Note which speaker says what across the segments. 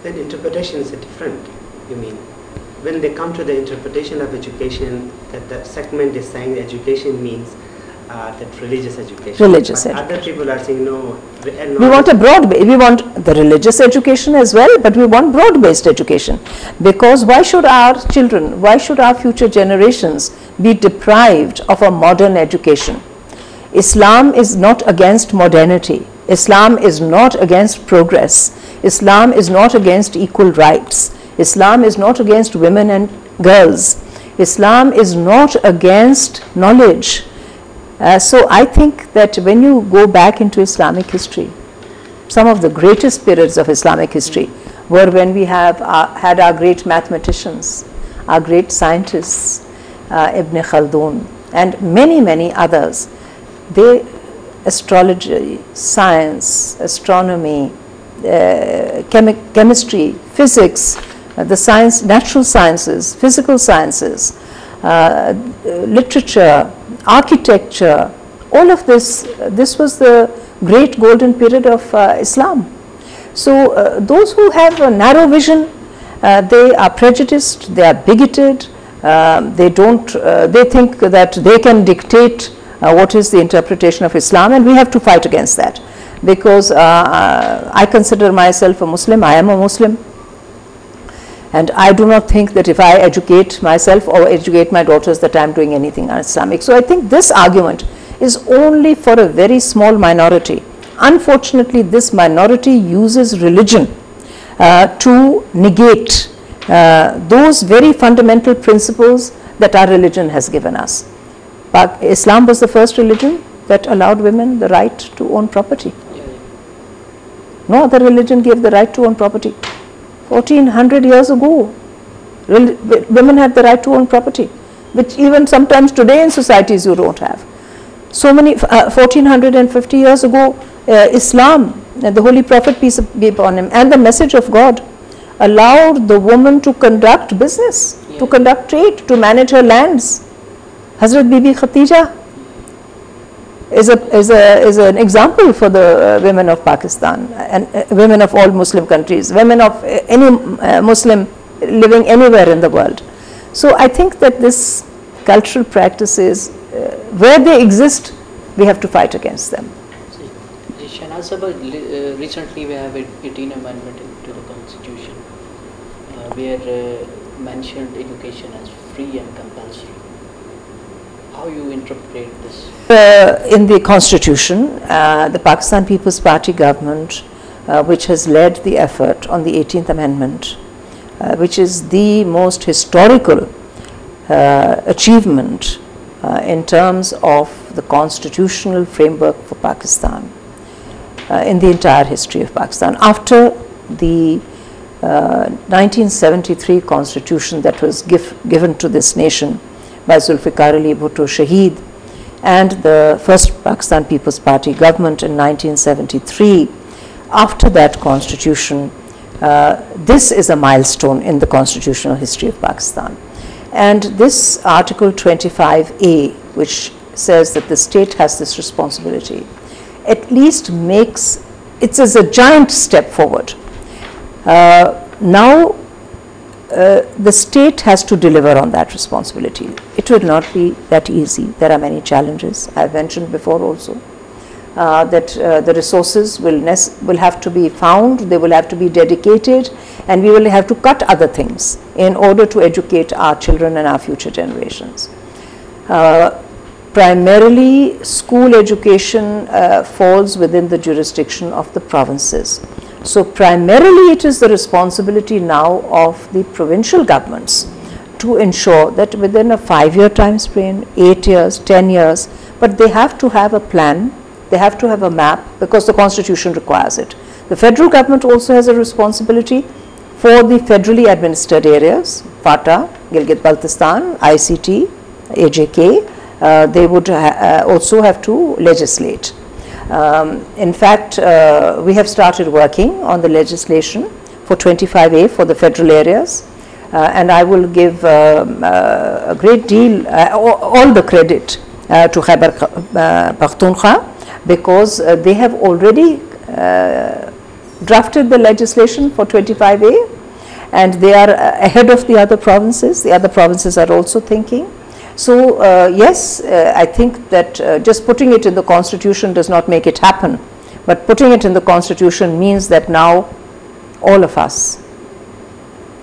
Speaker 1: Then interpretations are different, you mean? When they come to the interpretation of education, that the segment is saying education means that religious education.
Speaker 2: Religious
Speaker 1: but
Speaker 2: education.
Speaker 1: Other people are saying no.
Speaker 2: We want a we want the religious education as well, but we want broad-based education. Because why should our children, why should our future generations be deprived of a modern education? Islam is not against modernity. Islam is not against progress. Islam is not against equal rights. Islam is not against women and girls. Islam is not against knowledge. So I think that when you go back into Islamic history, some of the greatest periods of Islamic history were when we have had our great mathematicians, our great scientists, Ibn Khaldun, and many others. They, astrology, science, astronomy, chemistry, physics, the science, natural sciences, physical sciences, literature, architecture, all of this, this was the great golden period of Islam. So those who have a narrow vision, they are prejudiced, they are bigoted, they think that they can dictate what is the interpretation of Islam, and we have to fight against that, because I consider myself a Muslim, I am a Muslim, and I do not think that if I educate myself or educate my daughters that I am doing anything un-Islamic. So I think this argument is only for a very small minority. Unfortunately, this minority uses religion to negate those very fundamental principles that our religion has given us. But Islam was the first religion that allowed women the right to own property. No other religion gave the right to own property. 1400 years ago, women had the right to own property, which even sometimes today in societies you don't have. So many, 1450 years ago, Islam, the Holy Prophet, peace be upon him, and the message of God allowed the woman to conduct business, to conduct trade, to manage her lands. Hazrat Bibi Khatija is an example for the women of Pakistan and women of all Muslim countries, women of any Muslim living anywhere in the world. So I think that this cultural practices, where they exist, we have to fight against them.
Speaker 3: Shahnaz Sahaba, recently we have 18th amendment to the constitution where mentioned education as free and compulsory. How you interpret this?
Speaker 2: In the constitution, the Pakistan People's Party government, which has led the effort on the 18th amendment, which is the most historical achievement in terms of the constitutional framework for Pakistan in the entire history of Pakistan. After the 1973 constitution that was given to this nation by Zulfikar Ali Bhutto Shaheed, and the first Pakistan People's Party government in 1973, after that constitution, this is a milestone in the constitutional history of Pakistan. And this Article 25A, which says that the state has this responsibility, at least makes, it is a giant step forward. Now the state has to deliver on that responsibility. It will not be that easy. There are many challenges. I have mentioned before also that the resources will have to be found, they will have to be dedicated, and we will have to cut other things in order to educate our children and our future generations. Primarily, school education falls within the jurisdiction of the provinces. So primarily it is the responsibility now of the provincial governments to ensure that within a 5-year time span, 8 years, 10 years, but they have to have a plan, they have to have a map, because the constitution requires it. The federal government also has a responsibility for the federally administered areas, FATA, Gilgit-Baltistan, ICT, AJK, they would also have to legislate. In fact, we have started working on the legislation for 25A for the federal areas, and I will give a great deal, all the credit to Khyber Pakhtunkhwa, because they have already drafted the legislation for 25A, and they are ahead of the other provinces. The other provinces are also thinking. So yes, I think that just putting it in the constitution does not make it happen, but putting it in the constitution means that now all of us,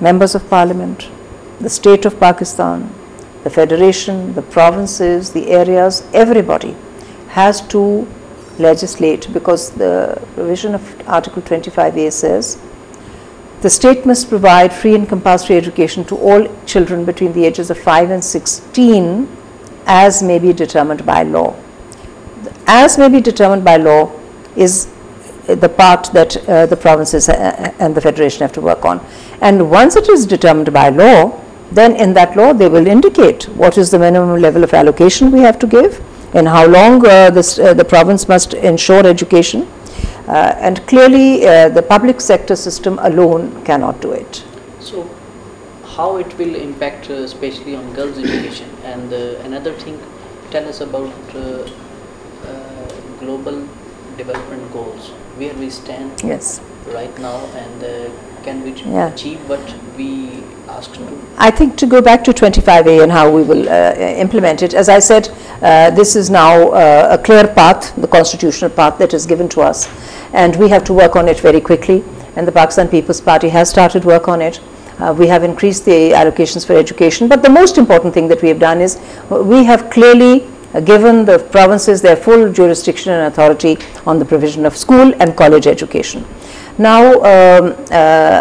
Speaker 2: members of parliament, the state of Pakistan, the federation, the provinces, the areas, everybody has to legislate, because the provision of Article 25A says the state must provide free and compulsory education to all children between the ages of 5 and 16 as may be determined by law. As may be determined by law is the part that the provinces and the federation have to work on. And once it is determined by law, then in that law they will indicate what is the minimum level of allocation we have to give, and how long the province must ensure education. And clearly the public sector system alone cannot do it.
Speaker 3: So how it will impact especially on girls' education? And another thing, tell us about global development goals, where we stand right now, and can we achieve what we asked to?
Speaker 2: I think to go back to 25A and how we will implement it, as I said, this is now a clear path, the constitutional path that is given to us, and we have to work on it very quickly, and the Pakistan People's Party has started work on it. We have increased the allocations for education, but the most important thing that we have done is we have clearly given the provinces their full jurisdiction and authority on the provision of school and college education. Now,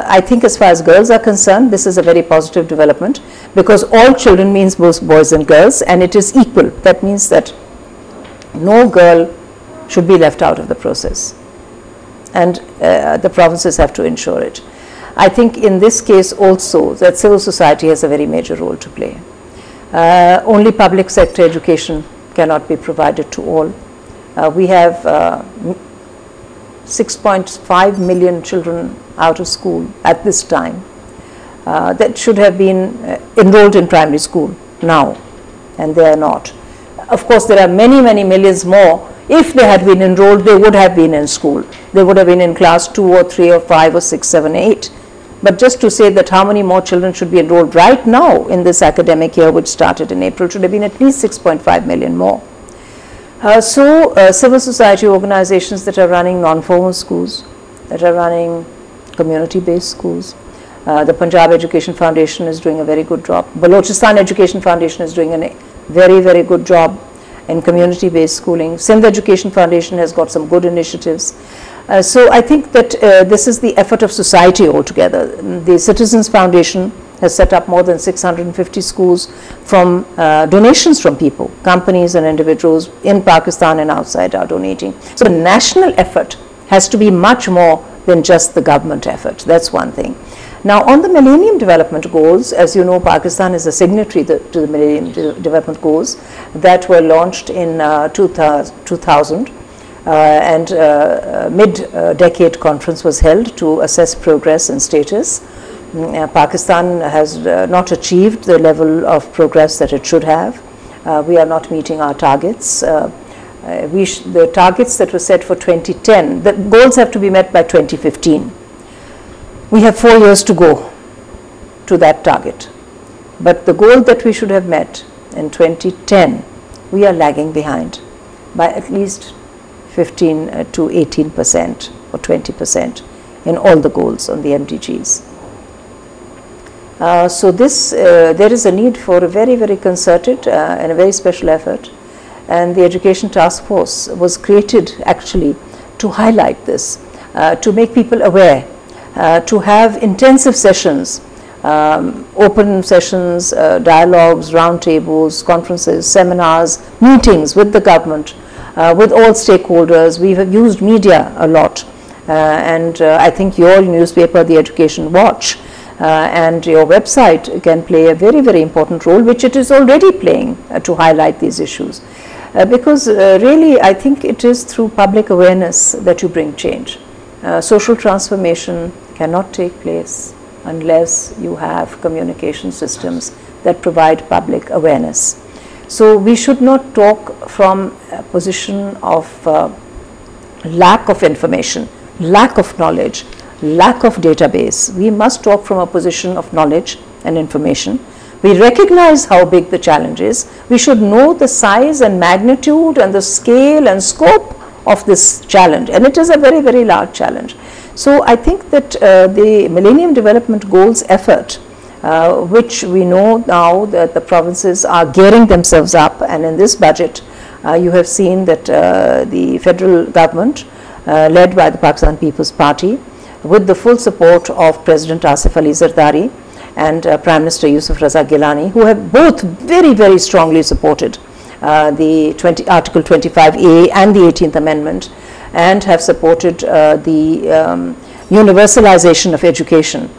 Speaker 2: I think as far as girls are concerned, this is a very positive development, because all children means both boys and girls, and it is equal. That means that no girl should be left out of the process, and the provinces have to ensure it. I think in this case also that civil society has a very major role to play. Only public sector education cannot be provided to all. We have 6.5 million children out of school at this time that should have been enrolled in primary school now, and they are not. Of course, there are many, many millions more. If they had been enrolled, they would have been in school. They would have been in class 2 or 3 or 5 or 6, 7, 8. But just to say that how many more children should be enrolled right now in this academic year, which started in April, should have been at least 6.5 million more. So civil society organizations that are running non-formal schools, that are running community-based schools, the Punjab Education Foundation is doing a very good job. Balochistan Education Foundation is doing a very, very good job in community-based schooling. Sindh Education Foundation has got some good initiatives. So I think that this is the effort of society altogether. The Citizens Foundation has set up more than 650 schools from donations from people. Companies and individuals in Pakistan and outside are donating. So the national effort has to be much more than just the government effort. That's one thing. Now, on the Millennium Development Goals, as you know, Pakistan is a signatory to the Millennium Development Goals that were launched in 2000. And mid-decade conference was held to assess progress and status. Pakistan has not achieved the level of progress that it should have. We are not meeting our targets. The targets that were set for 2010, the goals have to be met by 2015. We have 4 years to go to that target. But the goal that we should have met in 2010, we are lagging behind by at least 15 to 18% or 20% in all the goals on the MDGs. So there is a need for a very, very concerted and a very special effort, and the Education Task Force was created actually to highlight this, to make people aware, to have intensive sessions, open sessions, dialogues, roundtables, conferences, seminars, meetings with the government, with all stakeholders. We have used media a lot, and I think your newspaper, the Education Watch, and your website can play a very, very important role, which it is already playing to highlight these issues. Because really, I think it is through public awareness that you bring change. Social transformation cannot take place unless you have communication systems that provide public awareness. So we should not talk from a position of lack of information. lack of knowledge, lack of database. We must talk from a position of knowledge and information. We recognize how big the challenge is. We should know the size and magnitude and the scale and scope of this challenge, and it is a very, very large challenge. So I think that the Millennium Development Goals effort, which we know now that the provinces are gearing themselves up, and in this budget you have seen that the federal government led by the Pakistan People's Party, with the full support of President Asif Ali Zardari and Prime Minister Yusuf Raza Gilani, who have both very, very strongly supported the Article 25A and the 18th Amendment, and have supported the universalization of education.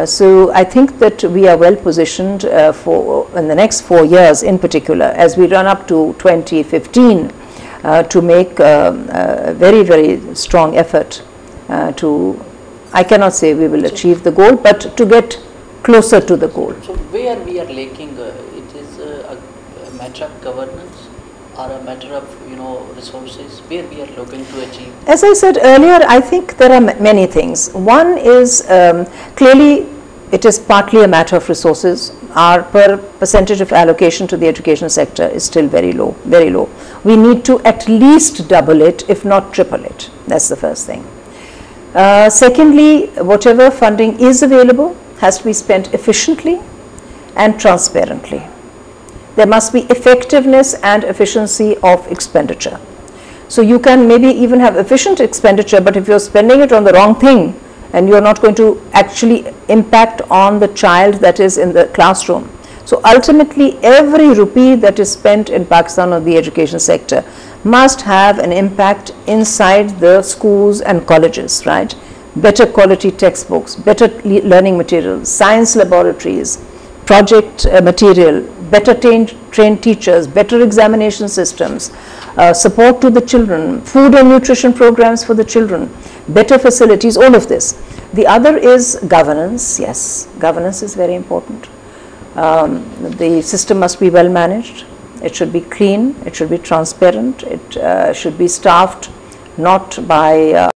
Speaker 2: So I think that we are well positioned for in the next 4 years in particular, as we run up to 2015, to make a very, very strong effort to, I cannot say we will achieve the goal, but to get closer to the goal.
Speaker 3: So where we are lacking, it is a matter of governance or a matter of resources, where we are looking to achieve?
Speaker 2: As I said earlier, I think there are many things. One is clearly it is partly a matter of resources. Our per percentage of allocation to the education sector is still very low, very low. We need to at least double it, if not triple it. That's the first thing. Secondly, whatever funding is available has to be spent efficiently and transparently. There must be effectiveness and efficiency of expenditure. So you can maybe even have efficient expenditure, but if you're spending it on the wrong thing and you're not going to actually impact on the child that is in the classroom. So ultimately every rupee that is spent in Pakistan on the education sector must have an impact inside the schools and colleges, right? Better quality textbooks, better learning materials, science laboratories, project material, better trained teachers, better examination systems, support to the children, food and nutrition programs for the children, better facilities, all of this. The other is governance. Yes, governance is very important. The system must be well managed. It should be clean, it should be transparent, it should be staffed not by